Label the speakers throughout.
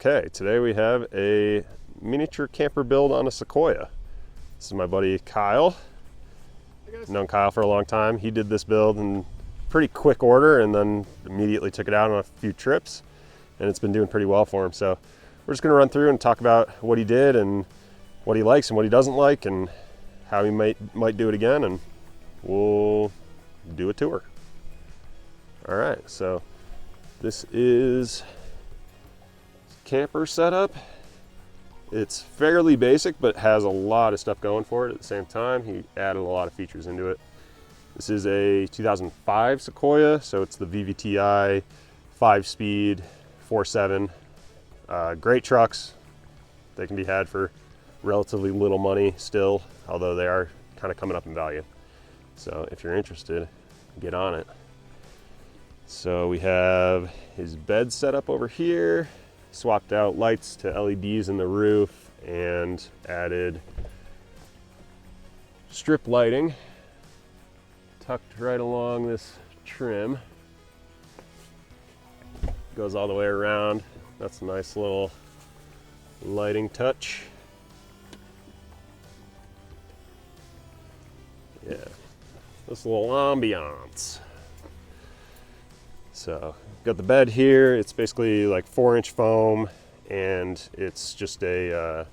Speaker 1: Okay, today we have a miniature camper build on a Sequoia. This is my buddy Kyle. I've known Kyle for a long time. He did this build in pretty quick order and then immediately took it out on a few trips, and it's been doing pretty well for him. So we're just going to run through and talk about what he did and what he likes and what he doesn't like and how he might do it again, and we'll do a tour. All right, so this is camper setup. It's fairly basic, but has a lot of stuff going for it at the same time. He added a lot of features into it. This is a 2005 Sequoia, so it's the VVTi 5-speed 4.7. Great trucks. They can be had for relatively little money still, although they are kind of coming up in value. So if you're interested, get on it. So we have his bed set up over here. Swapped out lights to LEDs in the roof and added strip lighting tucked right along this trim. Goes all the way around. That's a nice little lighting touch. Yeah, this little ambiance. So got the bed here. It's basically like 4-inch foam, and it's just a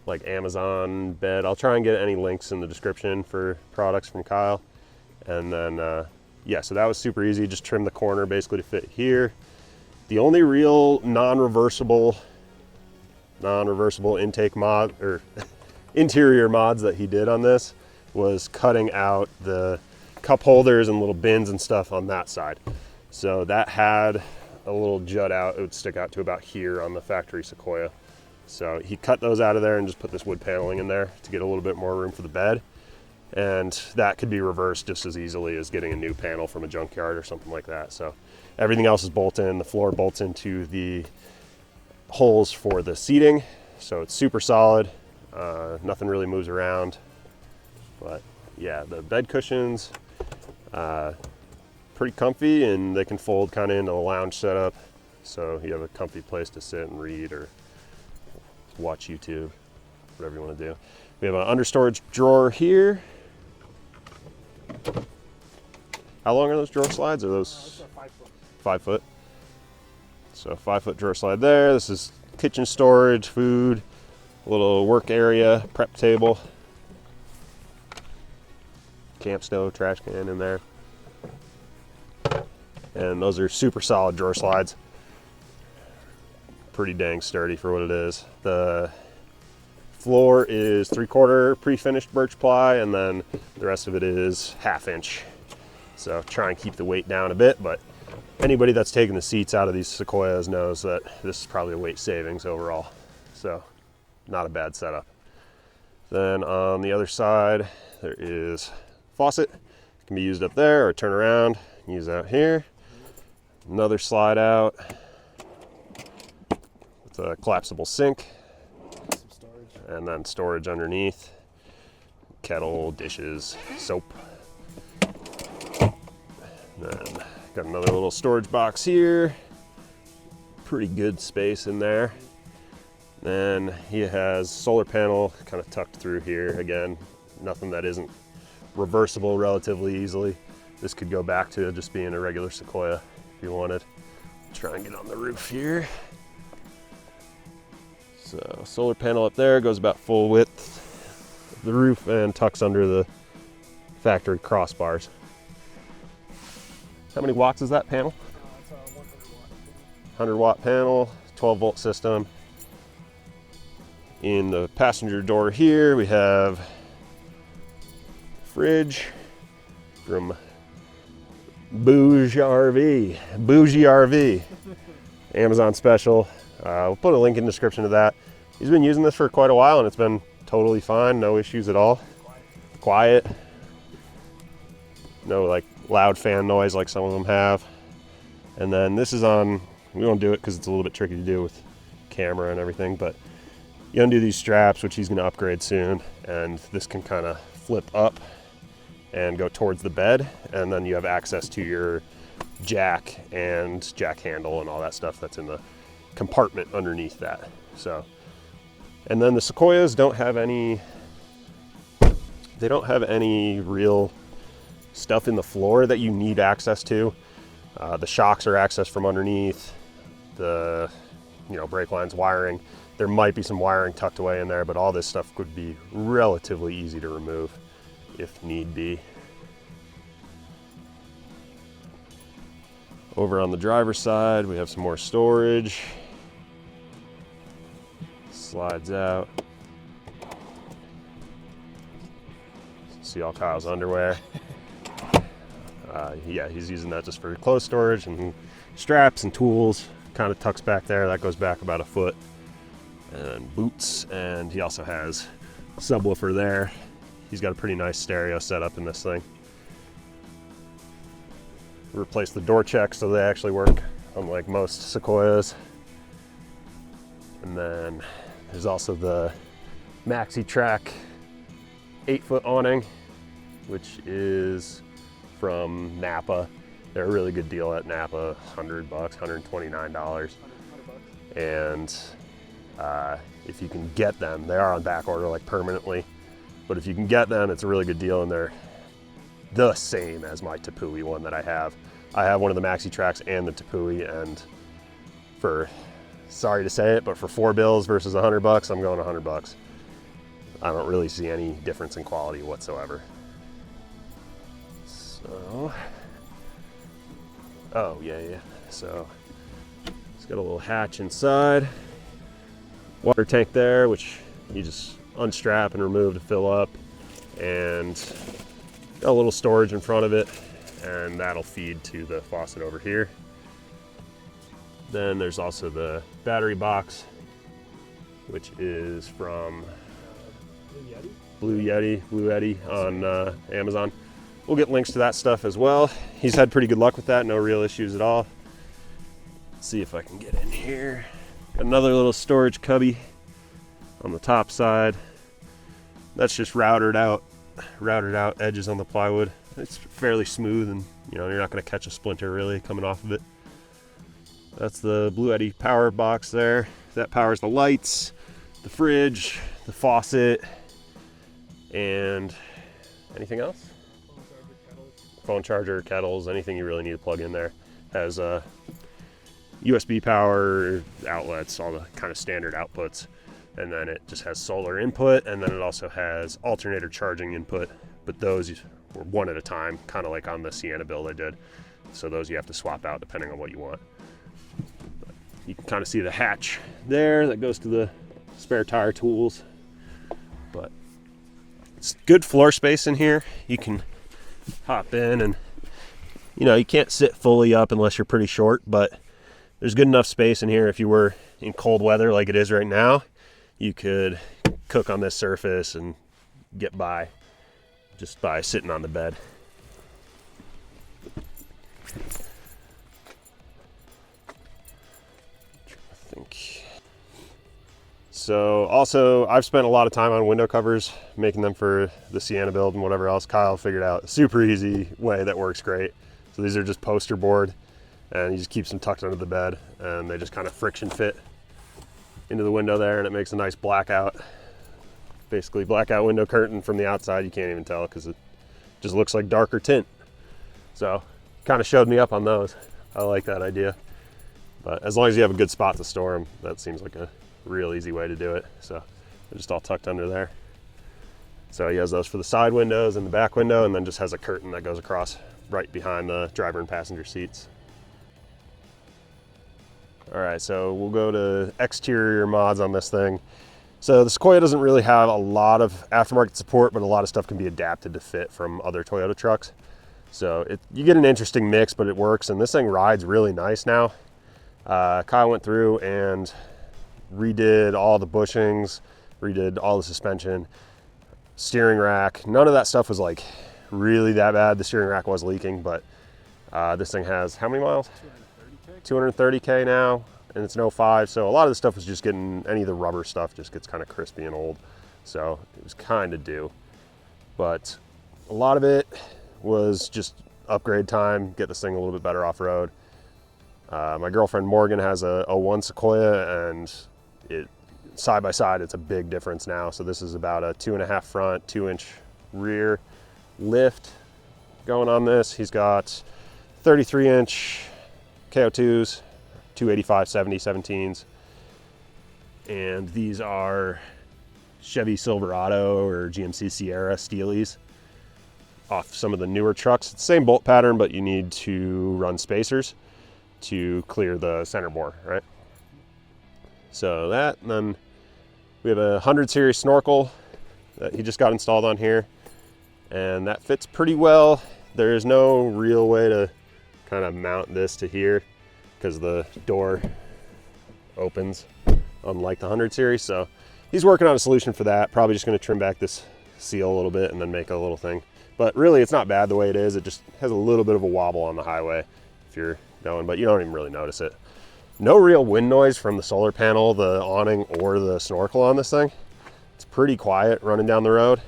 Speaker 1: like Amazon bed. I'll try and get any links in the description for products from Kyle. And then yeah, so that was super easy. Just trim the corner basically to fit here. The only real non-reversible intake mod or interior mods that he did on this was cutting out the cup holders and little bins and stuff on that side. So that had a little jut out. It would stick out to about here on the factory Sequoia. So he cut those out of there and just put this wood paneling in there to get a little bit more room for the bed. And that could be reversed just as easily as getting a new panel from a junkyard or something like that. So everything else is bolt in. The floor bolts into the holes for the seating. So it's super solid. Nothing really moves around. But yeah, the bed cushions, pretty comfy, and they can fold kind of into a lounge setup, so you have a comfy place to sit and read or watch YouTube, whatever you want to do. We have an understorage drawer here. How long are those drawer slides? Are those
Speaker 2: 5 foot?
Speaker 1: 5 foot. So 5-foot drawer slide there. This is kitchen storage, food, a little work area, prep table, camp stove, trash can in there. And those are super solid drawer slides. Pretty dang sturdy for what it is. The floor is 3/4 pre-finished birch ply, and then the rest of it is 1/2 inch. So try and keep the weight down a bit, but anybody that's taken the seats out of these Sequoias knows that this is probably a weight savings overall. So not a bad setup. Then on the other side, there is faucet. It can be used up there or turn around, use out here. Another slide out with a collapsible sink.
Speaker 2: Some storage.
Speaker 1: And then storage underneath. Kettle, dishes, soap. Then got another little storage box here. Pretty good space in there. Then he has solar panel kind of tucked through here. Again, nothing that isn't reversible relatively easily. This could go back to just being a regular Sequoia if you wanted. Try and get on the roof here. So solar panel up there goes about full width of the roof and tucks under the factory crossbars. How many watts is that panel?
Speaker 2: It's a 100 watt.
Speaker 1: 100 watt panel, 12 volt system. In the passenger door here, we have fridge from Bougie RV, Amazon special. We'll put a link in the description to that. He's been using this for quite a while and it's been totally fine, no issues at all. Quiet. No like loud fan noise like some of them have. And then this is on, we won't do it because it's a little bit tricky to do with camera and everything, but you undo these straps, which he's going to upgrade soon, and this can kind of flip up and go towards the bed, and then you have access to your jack and jack handle and all that stuff that's in the compartment underneath that. So, and then the Sequoias don't have any real stuff in the floor that you need access to. The shocks are accessed from underneath. The brake lines, wiring. There might be some wiring tucked away in there, but all this stuff could be relatively easy to remove if need be. Over on the driver's side, we have some more storage. Slides out. See all Kyle's underwear. Yeah, he's using that just for clothes storage and straps and tools. Kind of tucks back there. That goes back about a foot. And boots, and he also has a subwoofer there. He's got a pretty nice stereo set up in this thing. Replace the door checks so they actually work, unlike most Sequoias. And then there's also the Maxi Track 8-foot awning, which is from Napa. They're a really good deal at Napa, $100, $129. And if you can get them, they are on back order like permanently, but if you can get them, it's a really good deal, and they're the same as my Tepui one that I have. I have one of the Maxi Tracks and the Tepui, and sorry to say it, but for $4 versus $100, I'm going $100. I don't really see any difference in quality whatsoever. So, oh yeah. So it's got a little hatch inside. Water tank there, which you just unstrap and remove to fill up, and got a little storage in front of it, and that'll feed to the faucet over here. Then there's also the battery box, which is from Blue Yeti on Amazon. We'll get links to that stuff as well. He's had pretty good luck with that, no real issues at all. Let's see if I can get in here. Another little storage cubby on the top side. That's just routed out edges on the plywood. It's fairly smooth, and you're not going to catch a splinter really coming off of it. That's the Blue Yeti power box there. That powers the lights, the fridge, the faucet, and anything else? Phone charger, kettles, anything you really need to plug in there. Has USB power outlets, all the kind of standard outputs, and then it just has solar input, and then it also has alternator charging input, but those were one at a time, kind of like on the Sienna build I did. So those you have to swap out depending on what you want. But you can kind of see the hatch there that goes to the spare tire tools, but it's good floor space in here. You can hop in, and you can't sit fully up unless you're pretty short, but there's good enough space in here. If you were in cold weather like it is right now, you could cook on this surface and get by just by sitting on the bed. I think. So also, I've spent a lot of time on window covers, making them for the Sienna build and whatever else. Kyle figured out a super easy way that works great. So these are just poster board, and he just keeps them tucked under the bed, and they just kind of friction fit into the window there, and it makes a nice blackout, basically blackout window curtain. From the outside you can't even tell because it just looks like darker tint. So kind of showed me up on those. I like that idea, but as long as you have a good spot to store them, that seems like a real easy way to do it. So they're just all tucked under there. So he has those for the side windows and the back window, and then just has a curtain that goes across right behind the driver and passenger seats. All right, so we'll go to exterior mods on this thing. So the Sequoia doesn't really have a lot of aftermarket support, but a lot of stuff can be adapted to fit from other Toyota trucks. So you get an interesting mix, but it works, and this thing rides really nice now. Kyle went through and redid all the bushings, redid all the suspension, steering rack. None of that stuff was like really that bad. The steering rack was leaking, but this thing has how many miles? 230K now, and it's an 05, so a lot of the stuff was just getting, any of the rubber stuff just gets kind of crispy and old, so it was kind of due. But a lot of it was just upgrade time, get this thing a little bit better off-road. My girlfriend Morgan has a 01 Sequoia, and it side by side, it's a big difference now. So this is about a 2.5 front, 2-inch rear lift going on this. He's got 33-inch KO2s, 285 70 17s, and these are Chevy Silverado or GMC Sierra Steelies off some of the newer trucks. It's the same bolt pattern, but you need to run spacers to clear the center bore, right? So that, and then we have a 100 series snorkel that he just got installed on here, and that fits pretty well. There is no real way to kind of mount this to here because the door opens unlike the 100 series. So he's working on a solution for that. Probably just going to trim back this seal a little bit and then make a little thing. But really, it's not bad the way it is. It just has a little bit of a wobble on the highway if you're going, but you don't even really notice it. No real wind noise from the solar panel, the awning, or the snorkel on this thing. It's pretty quiet running down the road.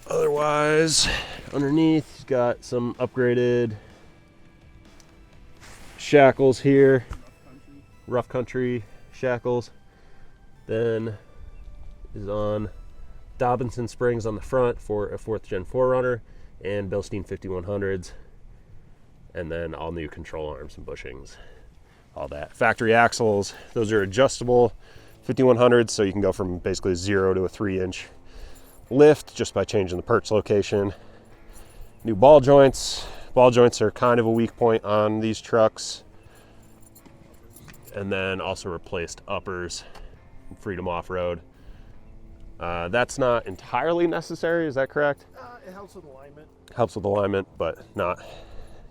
Speaker 1: Otherwise, underneath, you've got some upgraded shackles here. Rough country shackles. Then is on Dobinson springs on the front for a 4th gen 4Runner and Bilstein 5100s. And then all new control arms and bushings, all that. Factory axles, those are adjustable 5100s, so you can go from basically 0 to a 3-inch lift just by changing the perch location. New ball joints. Ball joints are kind of a weak point on these trucks. And then also replaced uppers, Freedom Off-Road. That's not entirely necessary, is that correct?
Speaker 2: It helps with alignment.
Speaker 1: Helps with alignment, but not.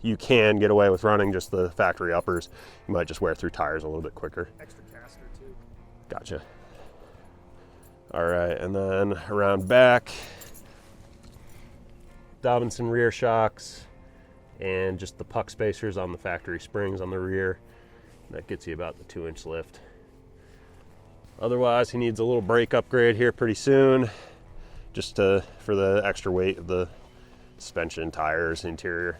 Speaker 1: You can get away with running just the factory uppers. You might just wear through tires a little bit quicker.
Speaker 2: Extra caster too.
Speaker 1: Gotcha. All right, and then around back, Dobinson rear shocks and just the puck spacers on the factory springs on the rear. That gets you about the 2-inch lift. Otherwise, he needs a little brake upgrade here pretty soon, just for the extra weight of the suspension, tires, interior,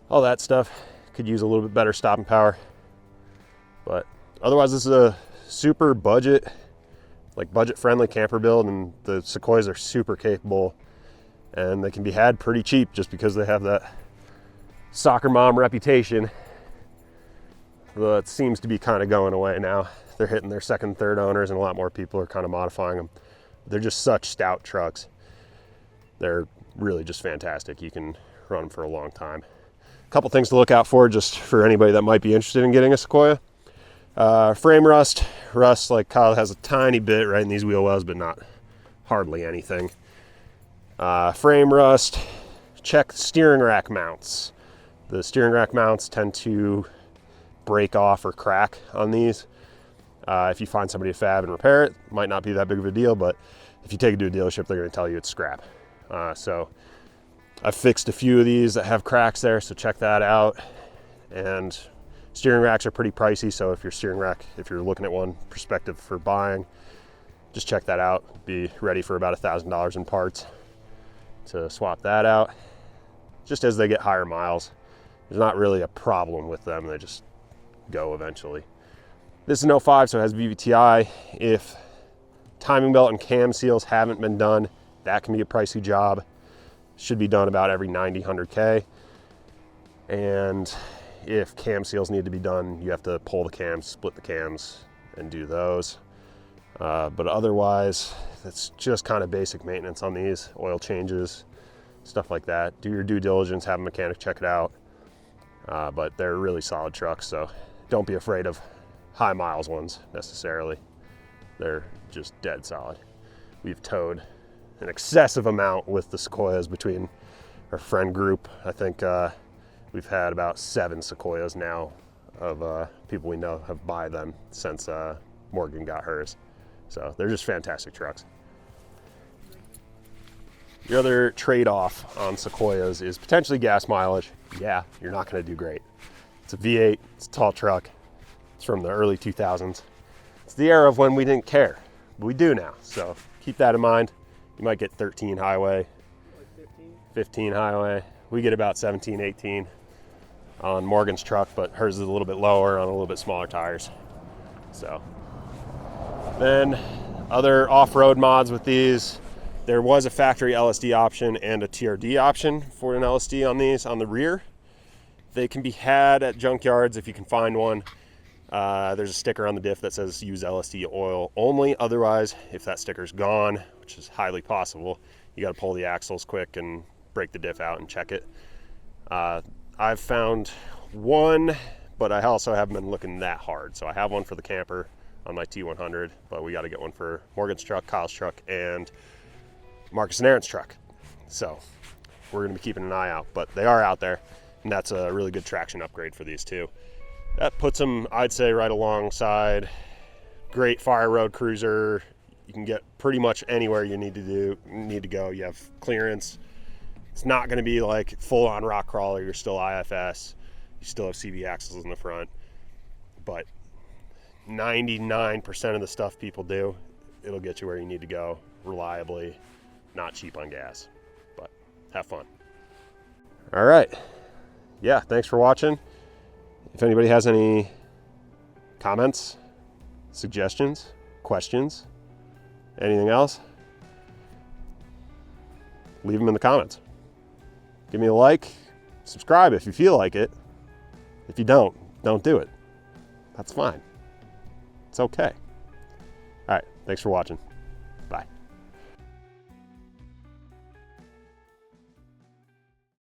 Speaker 1: all that stuff. Could use a little bit better stopping power. But otherwise, this is a super budget friendly camper build, and the Sequoias are super capable, and they can be had pretty cheap just because they have that soccer mom reputation. Though it seems to be kind of going away now. They're hitting their second, third owners, and a lot more people are kind of modifying them. They're just such stout trucks. They're really just fantastic. You can run them for a long time. A couple things to look out for just for anybody that might be interested in getting a Sequoia. Frame rust. Rust, like Kyle, has a tiny bit right in these wheel wells, but not hardly anything. Frame rust. Check steering rack mounts. The steering rack mounts tend to break off or crack on these. If you find somebody to fab and repair it, might not be that big of a deal, but if you take it to a dealership, they're going to tell you it's scrap. So I've fixed a few of these that have cracks there, so check that out. And steering racks are pretty pricey, so if you're looking at one prospective for buying, just check that out. Be ready for about $1,000 in parts to swap that out. Just as they get higher miles, there's not really a problem with them. They just go eventually. This is an 05, so it has VVTi. If timing belt and cam seals haven't been done, that can be a pricey job. Should be done about every 90, 100K. And if cam seals need to be done, you have to pull the cams, split the cams, and do those. But otherwise, that's just kind of basic maintenance on these, oil changes, stuff like that. Do your due diligence, have a mechanic check it out. But they're really solid trucks, so don't be afraid of high miles ones necessarily. They're just dead solid. We've towed an excessive amount with the Sequoias between our friend group. I think we've had about 7 Sequoias now of people we know have bought them since Morgan got hers. So they're just fantastic trucks. The other trade-off on Sequoias is potentially gas mileage. Yeah, you're not going to do great. It's a V8, it's a tall truck. It's from the early 2000s. It's the era of when we didn't care, but we do now. So keep that in mind. You might get 13 highway,
Speaker 2: Like 15.
Speaker 1: 15 highway. We get about 17, 18. on Morgan's truck, but hers is a little bit lower on a little bit smaller tires. So then other off-road mods with these, there was a factory LSD option and a TRD option for an LSD on these on the rear. They can be had at junkyards if you can find one. There's a sticker on the diff that says use LSD oil only. Otherwise, if that sticker's gone, which is highly possible, you got to pull the axles quick and break the diff out and check it. I've found one, but I also haven't been looking that hard. So I have one for the camper on my T100, but we got to get one for Morgan's truck, Kyle's truck, and Marcus and Aaron's truck. So we're going to be keeping an eye out, but they are out there, and that's a really good traction upgrade for these two. That puts them, I'd say, right alongside great fire road cruiser. You can get pretty much anywhere you need to go. You have clearance. It's not going to be like full-on rock crawler. You're still IFS. You still have CV axles in the front, but 99% of the stuff people do, it'll get you where you need to go reliably, not cheap on gas, but have fun. All right. Yeah, thanks for watching. If anybody has any comments, suggestions, questions, anything else, leave them in the comments. Give me a like, subscribe if you feel like it. If you don't do it. That's fine. It's okay. All right, thanks for watching.